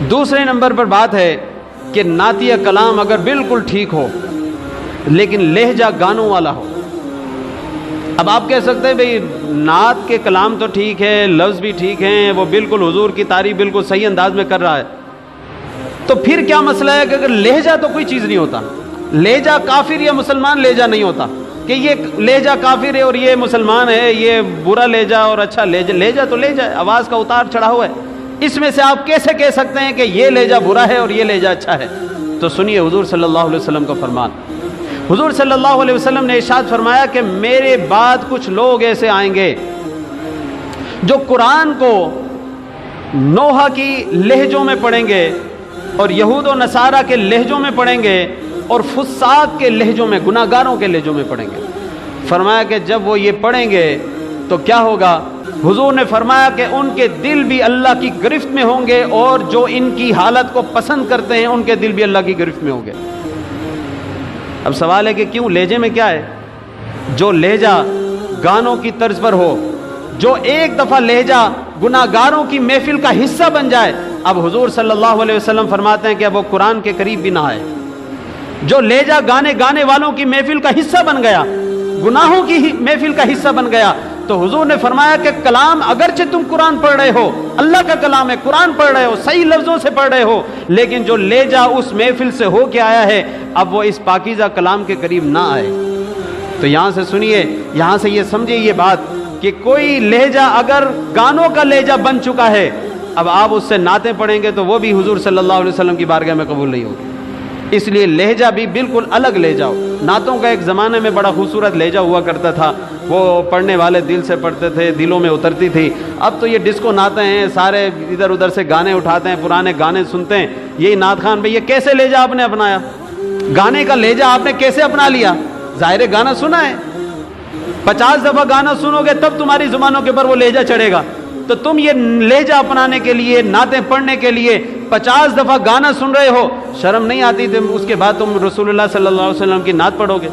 دوسرے نمبر پر بات ہے کہ نعتیہ کلام اگر بالکل ٹھیک ہو لیکن لہجہ گانوں والا ہو. اب آپ کہہ سکتے ہیں بھئی نعت کے کلام تو ٹھیک ہے، لفظ بھی ٹھیک ہیں، وہ بالکل حضور کی تعریف بالکل صحیح انداز میں کر رہا ہے، تو پھر کیا مسئلہ ہے کہ اگر لہجہ تو کوئی چیز نہیں ہوتا، لہجہ کافر یا مسلمان لہجہ نہیں ہوتا کہ یہ لہجہ کافر ہے اور یہ مسلمان ہے، یہ برا لہجہ اور اچھا لہجہ. لہجہ تو لہجہ ہے، آواز کا اتار چڑھاؤ ہے. اس میں سے آپ کیسے کہہ سکتے ہیں کہ یہ لہجہ برا ہے اور یہ لہجہ اچھا ہے؟ تو سنیے حضور صلی اللہ علیہ وسلم کا فرمان. حضور صلی اللہ علیہ وسلم نے ارشاد فرمایا کہ میرے بعد کچھ لوگ ایسے آئیں گے جو قرآن کو نوح کی لہجوں میں پڑھیں گے اور یہود و نصارہ کے لہجوں میں پڑھیں گے اور فساق کے لہجوں میں، گناہ گاروں کے لہجوں میں پڑھیں گے. فرمایا کہ جب وہ یہ پڑھیں گے تو کیا ہوگا؟ حضور نے فرمایا کہ ان کے دل بھی اللہ کی گرفت میں ہوں گے اور جو ان کی حالت کو پسند کرتے ہیں ان کے دل بھی اللہ کی گرفت میں ہوں گے. اب سوال ہے کہ کیوں؟ لہجے میں کیا ہے؟ جو لہجہ گانوں کی طرز پر ہو، جو ایک دفعہ لہجہ گناہ گاروں کی محفل کا حصہ بن جائے، اب حضور صلی اللہ علیہ وسلم فرماتے ہیں کہ اب وہ قرآن کے قریب بھی نہ آئے. جو لہجہ گانے والوں کی محفل کا حصہ بن گیا، گناہوں کی محفل کا حصہ بن گیا، تو حضور نے فرمایا کہ کلام اگرچہ تم قرآن پڑھ رہے ہو، اللہ کا کلام ہے، قرآن پڑھ رہے ہو، صحیح لفظوں سے پڑھ رہے ہو، لیکن جو لہجہ اس محفل سے ہو کے آیا ہے اب وہ اس پاکیزہ کلام کے قریب نہ آئے. تو یہاں سے سنیے، یہاں سے یہ سمجھے یہ بات کہ کوئی لہجہ اگر گانوں کا لہجہ بن چکا ہے، اب آپ اس سے نعتیں پڑھیں گے تو وہ بھی حضور صلی اللہ علیہ وسلم کی بارگاہ میں قبول نہیں ہوگی. اس لیے لہجہ بھی بالکل الگ لہجہ ہو. نعتوں کا ایک زمانے میں بڑا خوبصورت لہجہ ہوا کرتا تھا، وہ پڑھنے والے دل سے پڑھتے تھے، دلوں میں اترتی تھی. اب تو یہ ڈسکو نعتیں ہیں، سارے ادھر ادھر سے گانے اٹھاتے ہیں، پرانے گانے سنتے ہیں. یہی نعت خان بھائی، یہ کیسے لہجہ آپ نے اپنایا؟ گانے کا لہجہ آپ نے کیسے اپنا لیا؟ ظاہر ہے گانا سنا ہے، 50 دفعہ گانا سنو گے تب تمہاری زبانوں کے اوپر وہ لہجہ چڑھے گا. تو تم یہ لہجہ اپنانے کے لیے، نعتیں پڑھنے کے لیے 50 دفعہ گانا سن رہے ہو، شرم نہیں آتی؟ اس کے بعد تم رسول اللہ صلی اللہ علیہ وسلم کی نعت پڑھو گے؟